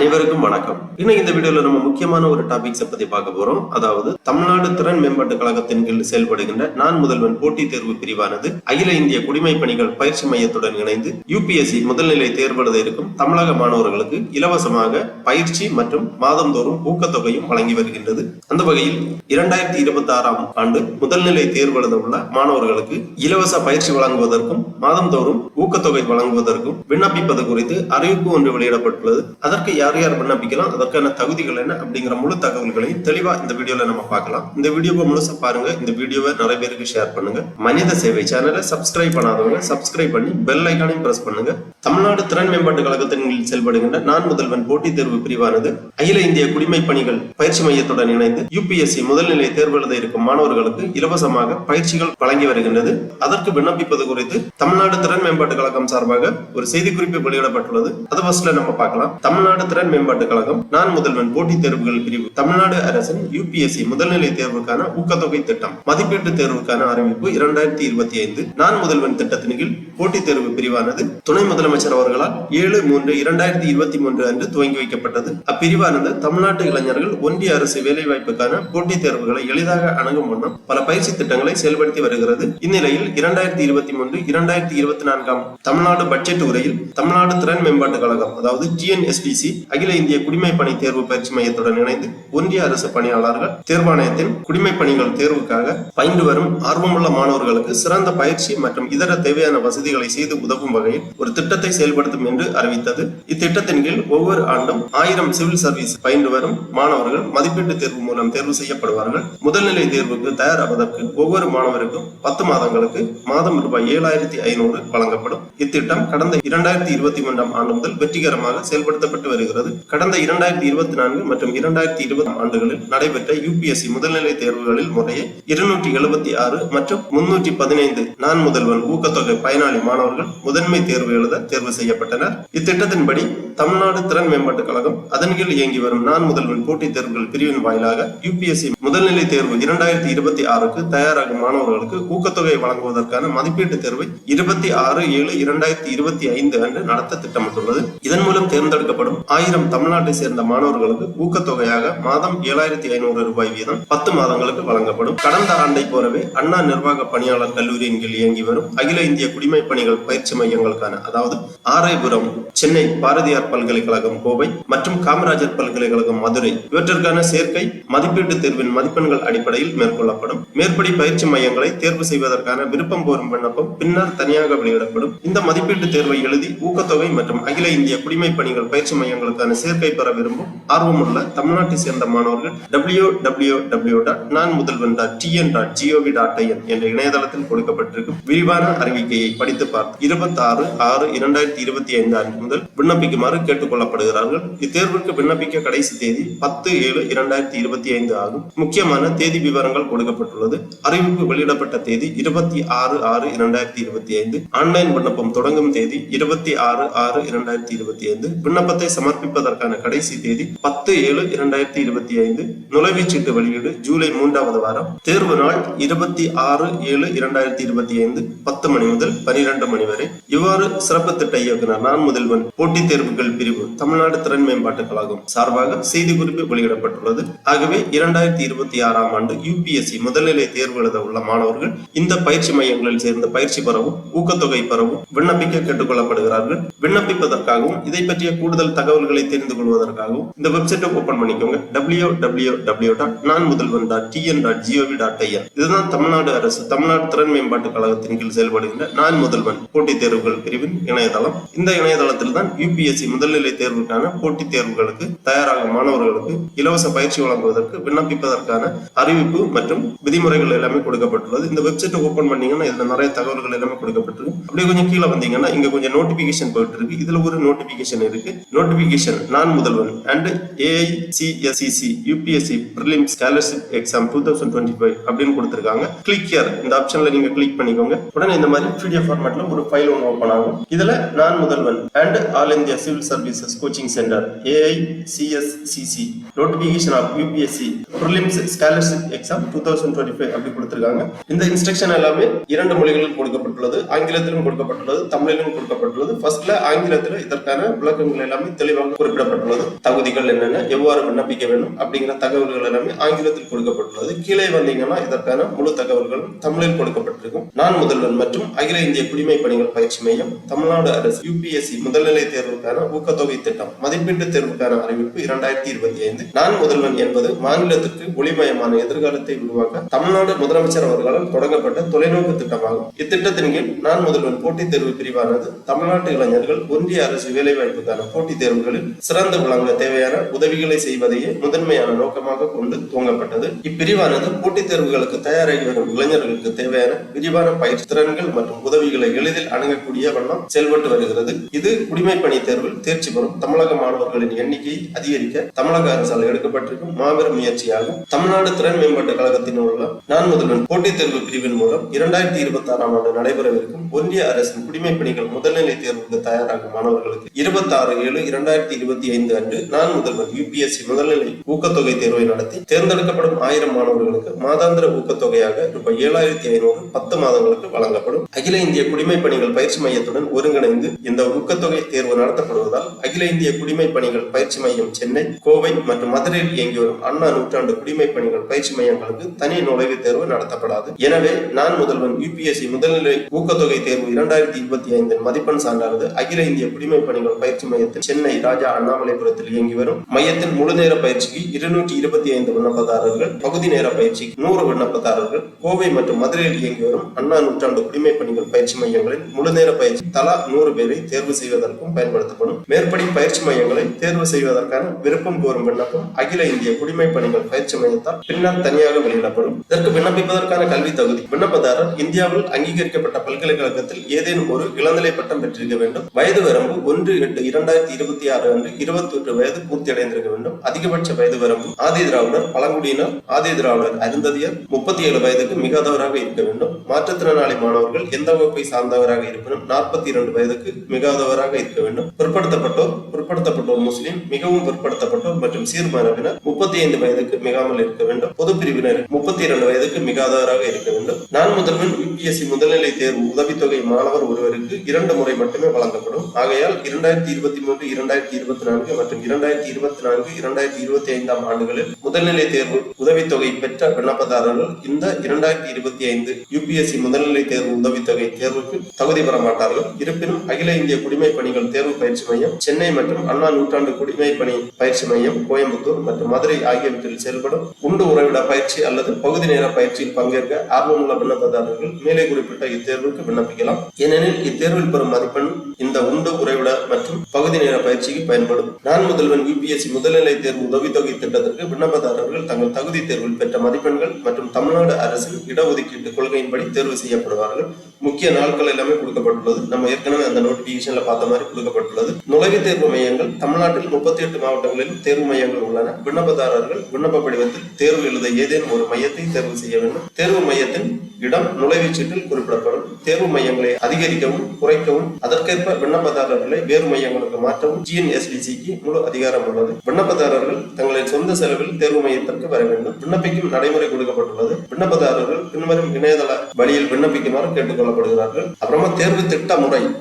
அனைவருக்கும் வணக்கம். இன்னைக்கு இந்த வீடியோல நம்ம முக்கியமான ஒரு டாபிக்ஸ் பத்தி பார்க்க போறோம். அதாவது தமிழ்நாடு திறன் மேம்பாட்டு கழகத்தின் கீழ் செயல்படுகின்ற நான் முதல்வன் போட்டித் தேர்வு பிரிவானது அகில இந்திய குடிமை பணிகள் பயிற்சி மையத்துடன் இணைந்து யூபிஎஸ்சி முதல்நிலை தேர்வு எழுத இருக்கும் தமிழக மாணவர்களுக்கு இலவசமாக பயிற்சி மற்றும் மாதந்தோறும் ஊக்கத்தொகையும் வழங்கி வருகின்றது. அந்த வகையில் 2026ஆம் ஆண்டு முதல்நிலை தேர்வு எழுத உள்ள மாணவர்களுக்கு இலவச பயிற்சி வழங்குவதற்கும் மாதந்தோறும் ஊக்கத்தொகை வழங்குவதற்கும் விண்ணப்பிப்பது குறித்து அறிவிப்பு ஒன்று வெளியிடப்பட்டுள்ளது. அதற்கு யார் யார் விண்ணப்பிக்கலாம், அதற்கான தகுதிகள் என்ன அப்படிங்கிற முழு தகவல்களையும் தெளிவா இந்த வீடியோல நம்ம பார்க்கலாம். இந்த வீடியோவை முழுசா பாருங்க. இந்த வீடியோவை நிறைய பேருக்கு ஷேர் பண்ணுங்க. மனித சேவை சேனலை சப்ஸ்கிரைப் பண்ணாதவங்க சப்ஸ்கிரைப் பண்ணி பெல் ஐகானையும் பிரஸ் பண்ணுங்க. தமிழ்நாடு திறன் மேம்பாட்டு கழகத்தின் கீழ் செயல்படுகின்ற நான் முதல்வன் போட்டித் தேர்வு பிரிவானது அகில இந்திய குடிமை பணிகள் பயிற்சி மையத்துடன் இணைந்து யூபிஎஸ்சி முதல்நிலை தேர்வு எழுத இருக்கும் மாணவர்களுக்கு இலவசமாக பயிற்சிகள் வழங்கி வருகின்றது. அதற்கு விண்ணப்பிப்பது குறித்து தமிழ்நாடு திறன் மேம்பாட்டு கழகம் சார்பாக ஒரு செய்திக்குறிப்பு வெளியிடப்பட்டுள்ளது. அது ஃபர்ஸ்ட்ல நம்ம பார்க்கலாம். தமிழ்நாடு திறன் மேம்பாட்டு கழகம் நான் முதல்வன் போட்டித் தேர்வுகள் பிரிவு தமிழ்நாடு அரசின் யூபிஎஸ்சி முதல்நிலை தேர்வுக்கான ஊக்கத்தொகை திட்டம் மதிப்பீட்டு தேர்வுக்கான அறிவிப்பு 2025 நான் முதல்வன் திட்டத்தின் கீழ் போட்டித் தேர்வு பிரிவானது துணை முதலமைச்சர் அவர்களால் 7/3/2023 அன்று துவங்கி வைக்கப்பட்டது. அப்பிரிவானது தமிழ்நாட்டு இளைஞர்கள் ஒன்றிய அரசு வேலைவாய்ப்புக்கான போட்டித் தேர்வுகளை எளிதாக அணுகும் வண்ணம் பல பயிற்சி திட்டங்களை செயல்படுத்தி வருகிறது. இந்நிலையில் 2023-2024 தமிழ்நாடு பட்ஜெட் உரையில் தமிழ்நாடு திறன் மேம்பாட்டு கழகம் அதாவது டிஎன்எஸ்டிசி அகில இந்திய குடிமை பணி தேர்வு பயிற்சி மையத்துடன் இணைந்து ஒன்றிய அரசு பணியாளர்கள் தேர்வாணையத்தின் குடிமை பணிகள் தேர்வுக்காக பயின்று வரும் ஆர்வமுள்ள மாணவர்களுக்கு சிறந்த பயிற்சி மற்றும் இதர தேவையான வசதிகளை செய்து உதவும் வகையில் ஒரு திட்டத்தை செயல்படுத்தும் என்று அறிவித்தது. இத்திட்டத்தின் கீழ் ஒவ்வொரு ஆண்டும் 1000 சிவில் சர்வீஸ் பயின்று வரும் மாணவர்கள் மதிப்பீட்டு தேர்வு மூலம் தேர்வு செய்யப்படுவார்கள். முதல்நிலை தேர்வுக்கு தயாராவதற்கு ஒவ்வொரு மாணவருக்கும் 10 மாதங்களுக்கு மாதம் ரூபாய் 7500 வழங்கப்படும். இத்திட்டம் கடந்த 2023ஆம் ஆண்டு முதல் வெற்றிகரமாக செயல்படுத்தப்பட்டு வருகிறது. கடந்த 2024 மற்றும் 2020 ஆண்டுகளில் நடைபெற்ற யூபிஎஸ்சி முதல்நிலை தேர்வுகளில் முறையே 276 மற்றும் 315 நான் முதல்வன் ஊக்கத்தொகை பயனாளி மாணவர்கள் முதன்மை தேர்வு எழுத தேர்வு செய்யப்பட்டனர். இத்திட்டத்தின்படி தமிழ்நாடு திறன் மேம்பாட்டு கழகம் அதன் கீழ் இயங்கி வரும் நான் முதல்வன் போட்டித் தேர்வுகள் பிரிவின் வாயிலாக யூபிஎஸ்சி முதல்நிலை தேர்வு 2026க்கு தயாராகும் மாணவர்களுக்கு ஊக்கத்தொகை வழங்குவதற்கான மதிப்பீட்டு தேர்வை 26/7/2025 அன்று நடத்த திட்டமிட்டுள்ளது. இதன் மூலம் தேர்ந்தெடுக்கப்படும் 1000 தமிழ்நாட்டை சேர்ந்த மாணவர்களுக்கு ஊக்கத்தொகையாக மாதம் 7500 ரூபாய் வீதம் 10 மாதங்களுக்கு வழங்கப்படும். கடந்த ஆண்டை போலவே அண்ணா நிர்வாக பணியாளர் கல்லூரியின் கீழ் இயங்கி வரும் அகில இந்திய குடிமை பணிகள் பயிற்சி மையங்களுக்கான அதாவது ஆரைபுரம், சென்னை பாரதியார் பல்கலைக்கழகம் கோவை மற்றும் காமராஜர் பல்கலைக்கழகம் மதுரை இவற்றிற்கான சேர்க்கை மதிப்பீட்டு தேர்வின் மதிப்பெண்கள் அடிப்படையில் மேற்கொள்ளப்படும். மேற்படி பயிற்சி மையங்களை தேர்வு செய்வதற்கான விருப்பம் கோரும் விண்ணப்பம் பின்னர் தனியாக வெளியிடப்படும். இந்த மதிப்பீட்டு தேர்வை எழுதி ஊக்கத்தொகை மற்றும் அகில இந்திய குடிமை பணிகள் பயிற்சி மையங்களுக்கான சேர்க்கை பெற விரும்பும் ஆர்வமுள்ள தமிழ்நாட்டை சேர்ந்த மாணவர்கள் www.nanmudalvan.tn.gov.in என்ற இணையதளத்தில் கொடுக்கப்பட்டிருக்கும் விரிவான அறிவிக்கையை படித்து பார்த்து 26/6/2025 அன்று முதல் விண்ணப்பிக்குமாறு கேட்டுக் கொள்ளப்படுகிறார்கள். இத்தேர்வுக்கு விண்ணப்பிக்க கடைசி தேதி 10/7/2025 ஆகும். முக்கியமான தேதி விவரங்கள் கொடுக்கப்பட்டுள்ளது. அறிவிப்பு வெளியிடப்பட்ட தேதி 26/6/2025. ஆன்லைன் விண்ணப்பம் தொடங்கும் தேதி 26/6/2025. விண்ணப்பத்தை சமர்ப்பிப்பதற்கான கடைசி தேதி 10/7/2025. நுழைவுச்சீட்டு வெளியீடு ஜூலை 3வது வாரம். தேர்வு நாள் 26/7/2025 10 மணி முதல் 12 மணி வரை. இவ்வாறு சிறப்பு திட்ட இயக்குனர் நான் முதல்வன் போட்டித் தேர்வுகள் பிரிவு தமிழ்நாடு திறன் மேம்பாட்டு கழகம் சார்பாக செய்திக்குறிப்பு வெளியிடப்பட்டுள்ளது. ஆகவே 2026ஆம் ஆண்டு யூபிஎஸ்சி முதல்நிலை தேர்வு எழுத உள்ள மாணவர்கள் இந்த பயிற்சி மையங்களில் சேர்ந்த பயிற்சி பெறவும் ஊக்கத்தொகை பெறவும் விண்ணப்பிக்க கேட்டுக் கொள்ளப்படுகிறார்கள். விண்ணப்பிப்பதற்காகவும் இதை பற்றிய கூடுதல் தகவல்களை தெரிந்து கொள்வதற்காகவும் இந்த வெப்சைட்டை ஓபன் பண்ணிக்கோங்க. www.nanmudalvan.tn.gov.in. இதுதான் தமிழ்நாடு அரசு தமிழ்நாடு திறன் மேம்பாட்டு கழகத்தின் கீழ் செயல்படுகின்ற நான் முதல்வன் போட்டித் தேர்வுகள் பிரிவின் இணையதளம். இந்த இணையதளத்தில் தான் யூபிஎஸ்சி முதல்நிலை தேர்வுக்கான போட்டித் தேர்வுகளுக்கு தயாராகும் மாணவர்களுக்கு இலவச பயிற்சி வழங்குவதற்கு விண்ணப்பிப்பதற்கான அறிவிப்பு மற்றும் விதிமுறைகள் எல்லாமே கொடுக்கப்பட்டுள்ளது. இந்த வெப்சைட்டை ஓபன் பண்ணீங்கன்னா இதுல நிறைய தகவல்கள் எல்லாமே கொடுக்கப்பட்டிருக்கு. அப்படியே கொஞ்சம் கீழே வந்தீங்கன்னா இங்க கொஞ்சம் நோட்டிபிகேஷன் போயிட்டு இருக்கு. இதுல ஒரு நோட்டிபிகேஷன் இருக்கு. Notification Naan Mudhalvan and AICSEC UPSC prelims scholarship exam 2025 அப்படின்னு கொடுத்திருக்காங்க. கிளிக் ஹியர் இந்த ஆப்ஷன்ல நீங்க கிளிக் பண்ணிக்கோங்க. உடனே இந்த மாதிரி PDF ஃபார்மேட்ல ஒரு ஃபைல் ஒன்று ஓபன் ஆகும். இதுல Naan Mudhalvan and all India civil services coaching centre AICSEC notification of UPSC prelims scholarship exam 2025 அப்படி கொடுத்திருக்காங்க. இந்த இன்ஸ்ட்ரக்ஷன் எல்லாமே 2 மொழிகளில் கொடுக்கப்பட்டுள்ளது. ஆங்கிலத்திலும் கொடுக்கப்பட்டுள்ளது, தமிழிலும் கொடுக்கப்பட்டுள்ளது. ஃபர்ஸ்ட்ல ஆங்கிலத்தில் இதற்கான விளக்கங்கள் எல்லாமே தெளிவாக குறிப்பிடப்பட்டுள்ளது. தகுதிகள் என்னென்ன, எவ்வாறு விண்ணப்பிக்க வேண்டும் அப்படிங்கிற தகவல்கள் எல்லாமே ஆங்கிலத்தில் கொடுக்கப்பட்டுள்ளது. கீழே வந்தீங்கன்னா இதற்கான முழு தகவல்களும் தமிழில் கொடுக்கப்பட்டிருக்கும். நான் முதல்வன் மற்றும் அகில இந்திய குடிமை பணிகள் பயிற்சி மையம், தமிழ்நாடு அரசு யூபிஎஸ்சி முதல்நிலை தேர்வுக்கான ஊக்கத்தொகை திட்டம் மதிப்பீட்டு தேர்வுக்கான அறிவிப்பு 2025. நான் முதல்வன் என்பது மாநிலத்திற்கு ஒளிமயமான எதிர்காலத்தை உருவாக்க தமிழ்நாடு முதலமைச்சர் அவர்களால் தொடங்கப்பட்ட தொலைநோக்கு திட்டமாகும். இத்திட்டத்தின் கீழ் நான் முதல்வன் போட்டித் தேர்வு பிரிவானது தமிழ்நாட்டு இளைஞர்கள் ஒன்றிய அரசு வேலைவாய்ப்புக்கான போட்டித் தேர்வுகளில் சிறந்து விளங்க தேவையான உதவிகளை செய்வதையே முதன்மையான நோக்கமாக கொண்டு துவங்கப்பட்டது. இப்பிரிவானது போட்டித் தேர்வுகளுக்கு தயாராகி வரும் இளைஞர்களுக்கு தேவையான விரிவான பயிற்சி திறன்கள் மற்றும் உதவிகளை எளிதில் அணுகக்கூடிய வண்ணம் செயல்பட்டு வருகிறது. இது குடிமை பணி தேர்வில் தேர்ச்சி பெறும் தமிழக மாணவர்களின் எண்ணிக்கையை அதிகரிக்க தமிழக அரசால் எடுக்கப்பட்டிருக்கும் மாபெரும் முயற்சியாகும். தமிழ்நாடு திறன் மேம்பாட்டு கழகத்தின் உள்ள நான் முதல்வன் போட்டித் தேர்வு பிரிவின் மூலம் 2026 ஆண்டு நடைபெறவிருக்கும் ஒன்றிய அரசின் குடிமை பணிகள் முதல்நிலை தேர்வுக்கு தயாராகும் மாணவர்களுக்கு 26/7/2025 அன்று நான் முதல்வன் யூபிஎஸ்சி முதல்நிலை ஊக்கத்தொகை தேர்வை நடத்தி தேர்ந்தெடுக்கப்படும் 1000 மாணவர்களுக்கு மாதாந்திர ஊக்கத்தொகையாக ரூபாய் 7,500 10 மாதங்களுக்கு வழங்கப்படும். அகில இந்திய குடிமை பணிகள் பயிற்சி மையத்துடன் ஒருங்கிணைந்து இந்த ஊக்கத்தொகை தேர்வு நடத்தப்படுவதால் அகில இந்திய குடிமை பணிகள் பயிற்சி மையம் சென்னை, கோவை மற்றும் மதுரையில் இயங்கி வரும் அண்ணா நூற்றாண்டு குடிமை பணிகள் பயிற்சி மையங்களுக்கு தனி நுழைவுத் தேர்வு நடத்தப்படாது. எனவே நான் முதல்வன் யூபிஎஸ்சி முதல்நிலை ஊக்கத்தொகை தேர்வு 2025 மதிப்பெண் சான்றானது அகில இந்திய குடிமை பணிகள் பயிற்சி மையத்தில் சென்னை ராஜா அண்ணாமலைபுரத்தில் இயங்கி வரும் மையத்தின் முழு நேர பயிற்சிக்கு 225 விண்ணப்பதாரர்கள், பகுதி நேர பயிற்சிக்கு 100 விண்ணப்பதாரர்கள், கோவை மற்றும் மதுரையில் இயங்கி வரும் அண்ணா நூற்றாண்டு குடிமை பணிகள் பயிற்சி மையங்களில் முழு நேர பயிற்சி தலா 100 பேரை தேர்வு செய்வதற்கும் பயன்படுத்தப்படும். மேற்படி பயிற்சி மையங்களை தேர்வு செய்வதற்கான விருப்பம் கோரும் விண்ணப்பம் அகில இந்திய குடிமை பணிகள் பயிற்சி மையத்தால் பின்னர் தனியாக வெளியிடப்படும். இதற்கு விண்ணப்பிப்பதற்கான கல்வி தகுதி விண்ணப்பதாரர் இந்தியாவில் அங்கீகரிக்கப்பட்ட பல்கலைக்கழகத்தில் ஏதேனும் ஒரு இளநிலை பட்டம் பெற்றிருக்க வேண்டும். வயது வரம்பு 1/8/2026 அன்று 21 வயது பூர்த்தி அடைந்திருக்க வேண்டும். அதிகபட்ச வயது வரம்பு ஆதி திராவிடர், பழங்குடியினர், ஆதி திராவிடர் அருந்ததியர் 37 வயதுக்கு மிகாதவராக இருக்க வேண்டும். மாற்றுத்திறனாளி மாணவர்கள் எந்த வகுப்பை சார்ந்தவராக இருப்பினும் 42 வயதுக்கு மிகாதவராக இருக்க வேண்டும். பிற்படுத்தப்பட்டோர் முஸ்லிம், மிகவும் பிற்படுத்தப்பட்டோர் மற்றும் சீர்மரபினர் 35 வயதுக்கு மிகாமல் இருக்க வேண்டும். பொது பிரிவினர் 32 வயதுக்கு மிகாதவராக இருக்க வேண்டும். நான் முதல்வன் யூபிஎஸ்சி முதல்நிலை தேர்வு உதவித்தொகை மாணவர் ஒருவருக்கு 2 முறை மட்டுமே வழங்கப்படும். ஆகையால் 2023, 2024 மற்றும் 2024, 2025 ஆண்டுகளில் முதல்நிலை தேர்வு உதவித்தொகை பெற்ற விண்ணப்பதாரர்கள் இந்த 2025 யூபிஎஸ்சி முதல்நிலை தேர்வு உதவித்தொகை தேர்வுக்கு தகுதி பெற மாட்டார்கள். இருப்பினும் அகில இந்திய குடிமை பணிகள் தேர்வு பயிற்சி மையம் சென்னை மற்றும் அண்ணா நூற்றாண்டு குடிமை பணி பயிற்சி மையம் கோயம்புத்தூர் மற்றும் மதுரை ஆகியவற்றில் செயல்படும் உண்டு உறைவிட பயிற்சி அல்லது பகுதி நேர பயிற்சியில் பங்கேற்க ஆர்வமுள்ள விண்ணப்பதாரர்கள் மேலே குறிப்பிட்ட இத்தேர்வுக்கு விண்ணப்பிக்கலாம். ஏனெனில் இத்தேர்வில் பெறும் மதிப்பெண் இந்த உண்டு உறைவிட மற்றும் பகுதி நேர பயிற்சிக்கு பயன்படும். நான் முதல்வன் யூபிஎஸ்சி முதல்நிலை தேர்வு உதவித்தொகை திட்டத்திற்கு விண்ணப்பதாரர்கள் தங்கள் தகுதி தேர்வில் பெற்ற மதிப்பெண்கள் மற்றும் தமிழ்நாடு அரசின் இடஒதுக்கீட்டு கொள்கையின்படி தேர்வு செய்யப்படுவார்கள். முக்கிய நாட்கள் எல்லாமே கொடுக்கப்பட்டுள்ளது. நம்ம ஏற்கனவே அந்த நோட்டிபிகேஷன்ல பார்த்த மாதிரி கொடுக்கப்பட்டுள்ளது. நுழைவுத் தேர்வு மையங்கள் தமிழ்நாட்டில் 38 மாவட்டங்களில் தேர்வு மையங்கள் உள்ளன. விண்ணப்பதாரர்கள் விண்ணப்ப படிவத்தில் தேர்வு எழுத ஏதேனும் ஒரு மையத்தை தேர்வு செய்ய வேண்டும். தேர்வு மையத்தின் இடம் நுழைவுச் சீட்டில் குறிப்பிடப்படும். தேர்வு மையங்களை அதிகரிக்கவும் குறைக்கவும் அதற்கேற்ப விண்ணப்பதாரர்களை வேறு மையங்களுக்கு மாற்றவும் GNSDCக்கு முழு அதிகாரம் உள்ளது. விண்ணப்பதாரர்கள் தங்களின் சொந்த செலவில் தேர்வு மையத்திற்கு வர வேண்டும். விண்ணப்பிக்கும் நடைமுறை கொடுக்கப்பட்டுள்ளது. விண்ணப்பதாரர்கள் பின்வரும் இணையதள வழியில் விண்ணப்பிக்குமாறு கேட்டுக்கொள்ளப்படுகிறார்கள். அப்புறமா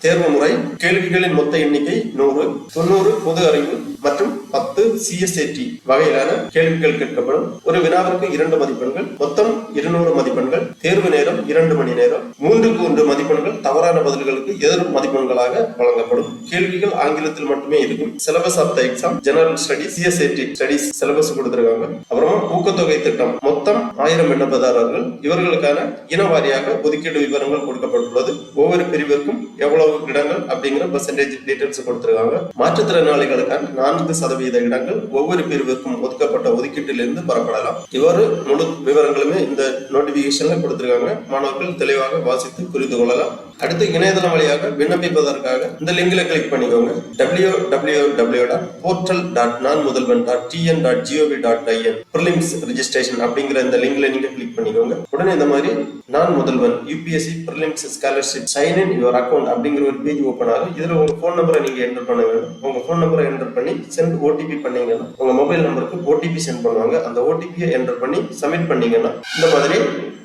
தேர்வு முறை கேள்விகளின் மொத்த எண்ணிக்கை 100, 90 பொது அறிவு மற்றும் 10 CSAT வகையிலான கேள்விகள் கேட்கப்படும். ஒரு வினாவிற்கு 2 மதிப்பெண்கள், மொத்தம் 200 மதிப்பெண்கள். தேர்வு நேரம் 2 மணி நேரம். 3 மதிப்பெண்கள் தவறான பதில்களுக்கு எதிர் மதிப்பெண்களாக வழங்கப்படும். கேள்விகள் ஆங்கிலத்தில் மட்டுமே இருக்கும். Syllabus of the exam general studies, CSAT studies syllabus கொடுத்திருக்காங்க. அப்புறமா ஊக்கத்தொகை திட்டம் மொத்தம் 1000 விண்ணப்பதாரர்கள். இவர்களுக்கான இனவாரியாக ஒதுக்கீடு விவரங்கள் கொடுக்கப்பட்டுள்ளது. ஒவ்வொரு பிரிவிற்கும் எவ்வளவு இடங்கள் அப்படிங்கிற பெர்சன்டேஜ் டீடைல்ஸ் கொடுத்திருக்காங்க. மாற்றுத்திறனாளிகளுக்கான 4% இடங்கள் ஒவ்வொரு பிரிவிற்கும் ஒதுக்கப்பட்ட ஒதுக்கீட்டிலிருந்து பெறப்படலாம். இவ்வாறு முழு விவரங்களுமே இந்த நோட்டிபிகேஷன்ல கொடுத்திருக்காங்க. மாணவர்கள் தெளிவாக வாசித்து புரிந்து கொள்ளலாம். அடுத்து இணையதளம் வழியாக விண்ணப்பிப்பதற்காக இந்த லிங்க்ல கிளிக் பண்ணிக்கோங்க. www.portal.nanmudalvan.tn.gov.in prelims registration அப்படிங்கிற இந்த லிங்க்ல நீங்க கிளிக் பண்ணிக்கோங்க. உடனே இந்த மாதிரி நான் முதல்வன் UPSC prelims scholarship sign in your account அப்படிங்கிற ஒரு பேஜ் ஓபன் ஆகும். இதுல உங்க போன் நம்பரை நீங்க என்டர் பண்ண வேண்டும். உங்க போன் நம்பரை என்டர் பண்ணி சென்ட் OTP பண்ணீங்கன்னா உங்க மொபைல் நம்பருக்கு ஓடிபி சென்ட் பண்ணுவாங்க. அந்த ஓடிபியை என்டர் பண்ணி சப்மிட் பண்ணீங்கன்னா இந்த மாதிரி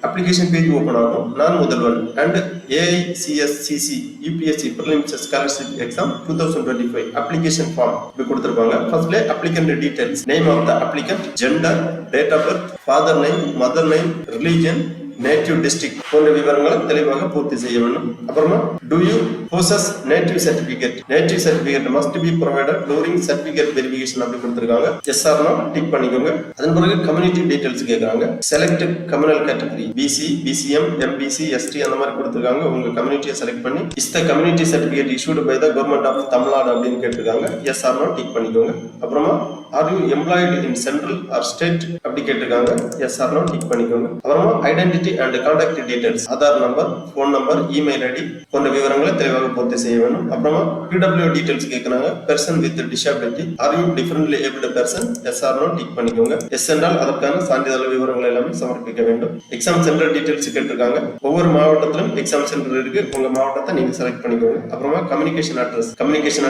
அப்ளிகேஷன் பேஜ் ஓபன் ஆகும். Naan Mudhalvan and AICSCC UPSC Prelims Scholarship Exam 2025 application form இப்படி கொடுத்திருப்பாங்க. ஃபர்ஸ்ட்ல applicant details, name of the applicant, gender, date of birth, father name, mother name, religion, native district போன்ற விவரங்களை தெளிவாக பூர்த்தி செய்ய வேண்டும். அப்புறமா do you possess native certificate? Native certificate must be provided during certificate verification அப்படி கொடுத்திருக்காங்க. yes or no டிக் பண்ணிக்கோங்க. அதன் பிறகு கம்யூனிட்டி டீடைல்ஸ் கேக்குறாங்க. select communal category BC, BCM, MBC, ST அந்த மாதிரி கொடுத்திருக்காங்க. உங்க கம்யூனிட்டியை செலக்ட் பண்ணி is the community certificate issued by the government of Tamil Nadu அப்படின்னு கேட்டிருக்காங்க. yes or no டிக் பண்ணிக்கோங்க. அப்புறமா are you employed in central or state அப்படி கேட்டிருக்காங்க. yes or no டிக் பண்ணிக்கோங்க. அப்புறமா identity and contact details, Aadhaar number, phone number, email ID போன்ற விவரங்களை தெளிவாக பூர்த்தி செய்ய வேண்டும். அப்புறமா PW டீடைல்ஸ் கேக்குறாங்க. Person with disability, are you differently abled person, yes or no tick பண்ணிக்கோங்க. எஸ் என்றால் அதற்கான சான்றிதழ் விவரங்கள் எல்லாமே சமர்ப்பிக்க வேண்டும். எக்ஸாம் சென்டர் டீடைல்ஸ் கேட்டிருக்காங்க. ஒவ்வொரு மாவட்டத்திலும் எக்ஸாம் சென்டர் இருக்கு. உங்க மாவட்டத்தை நீங்க செலக்ட் பண்ணிக்கோங்க. அப்புறமா கம்யூனிகேஷன்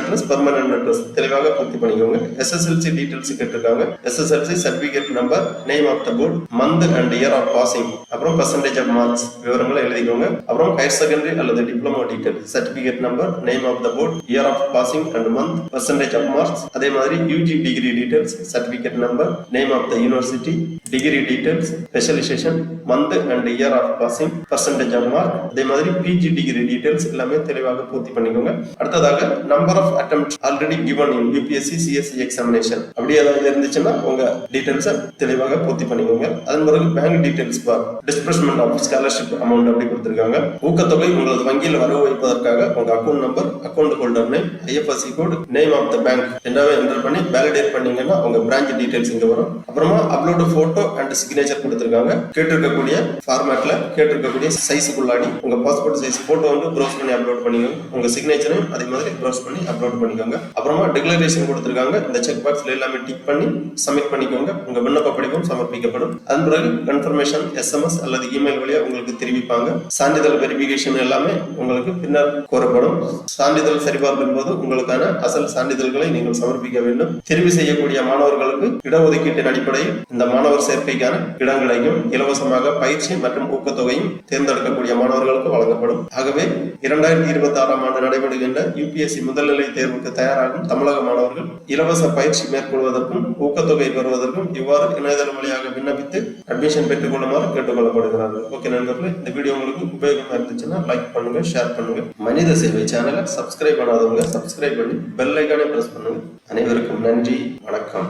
அட்ரஸ், பெர்மனன்ட் அட்ரஸ் தெளிவாக பூர்த்தி பண்ணிக்கோங்க. SSLC டீடைல்ஸ் கேட்டிருக்காங்க. SSLC certificate number, name of the board, month and year of passing, அப்புறம் percentage of marks விவரங்களை எழுதிக்கோங்க. அப்புறம் ஹையர் செகண்டரி அல்லது diploma detail, certificate number, name of the board, year of passing and month, percentage of marks. அதே மாதிரி UG degree details, certificate number, name of the university, degree details, specialisation, month and year of passing, percentage of mark. அதே மாதிரி PG degree details எல்லாமே தெளிவாக பூர்த்தி பண்ணிக்கோங்க. அடுத்ததாக number of attempts already given in UPSC CSE examination அப்படி ஏதாவது இருந்துச்சுன்னா உங்க டீடைல்ஸை தெளிவாக பூர்த்தி பண்ணிக்கோங்க. அதன் பிறகு bank details for, disbursement of scholarship amount அப்படி கொடுத்திருக்காங்க. ஊக்கத்தொகை உங்களது வங்கியில் வரவு வைப்பதற்காக உங்க account number, account holder name, IFSC code, name of the bank எல்லாமே என்டர் பண்ணி வேலிடேட் பண்ணீங்கன்னா உங்க பிரான்ச் டீடைல்ஸ் இங்க வரும். அப்புறமா அப்லோட் போட்டோ அண்ட் சிக்னேச்சர் கொடுத்திருக்காங்க. கேட்டிருக்கக்கூடிய ஃபார்மேட்ல கேட்டிருக்கக்கூடிய சைஸுக்குள்ளாடி உங்க பாஸ்போர்ட் சைஸ் போட்டோ வந்து ப்ரௌஸ் பண்ணி அப்லோட் பண்ணிக்கோங்க. உங்க சிக்னேச்சரையும் அதே மாதிரி ப்ரௌஸ் பண்ணி அப்லோட் பண்ணிக்கோங்க. அப்புறமா டிக்ளரேஷன் கொடுத்திருக்காங்க. இந்த செக் பாக்ஸ்ல எல்லாமே டிக் பண்ணி சப்மிட் பண்ணிக்கோங்க. உங்க விண்ணப்ப படிவம் சமர்ப்பிக்கப்படும். அதன் பிறகு கன்ஃபர்மேஷன் SMS அல்லது இமெயில் வழியா உங்களுக்கு தெரிவிப்பாங்க. சான்றிதழ் வெரிஃபிகேஷன் எல்லாமே உங்களுக்கு பின்னர் கோரப்படும். சான்றிதழ் சரிபார்ப்பின் போது உங்களுக்கான அசல் சான்றிதழ்களை நீங்கள் சமர்ப்பிக்க வேண்டும். தெரிவு செய்யக்கூடிய மாணவர்களுக்கு இடஒதுக்கீட்டின் அடிப்படையில் இந்த மாணவர் சேர்க்கைக்கான இடங்களையும் இலவசமாக பயிற்சி மற்றும் ஊக்கத்தொகையும் தேர்ந்தெடுக்கக்கூடிய மாணவர்களுக்கு வழங்கப்படும். ஆகவே 2026ஆம் ஆண்டு நடைபெறுகின்ற UPSC முதல்நிலை தேர்வுக்கு தயாராகும் தமிழக மாணவர்கள் இலவச பயிற்சி மேற்கொள்வதற்கும் ஊக்கத்தொகை பெறுவதற்கும் இவ்வாறு இணையதளம் வழியாக விண்ணப்பித்து அட்மிஷன் பெற்றுக் கொள்ளுமாறு கேட்டுக்கொள்ளப்படுகிறார்கள். ஓகே நண்பர்களே, இந்த வீடியோ உங்களுக்கு உபயோகமா இருந்துச்சுன்னா லைக் பண்ணுங்க, ஷேர் பண்ணுங்க. மனித சேவை சேனலை சப்ஸ்கிரைப் பண்ணாதவங்க சப்ஸ்கிரைப் பண்ணி பெல் ஐகானை பிரஸ் பண்ணுங்க. அனைவருக்கும் நன்றி, வணக்கம்.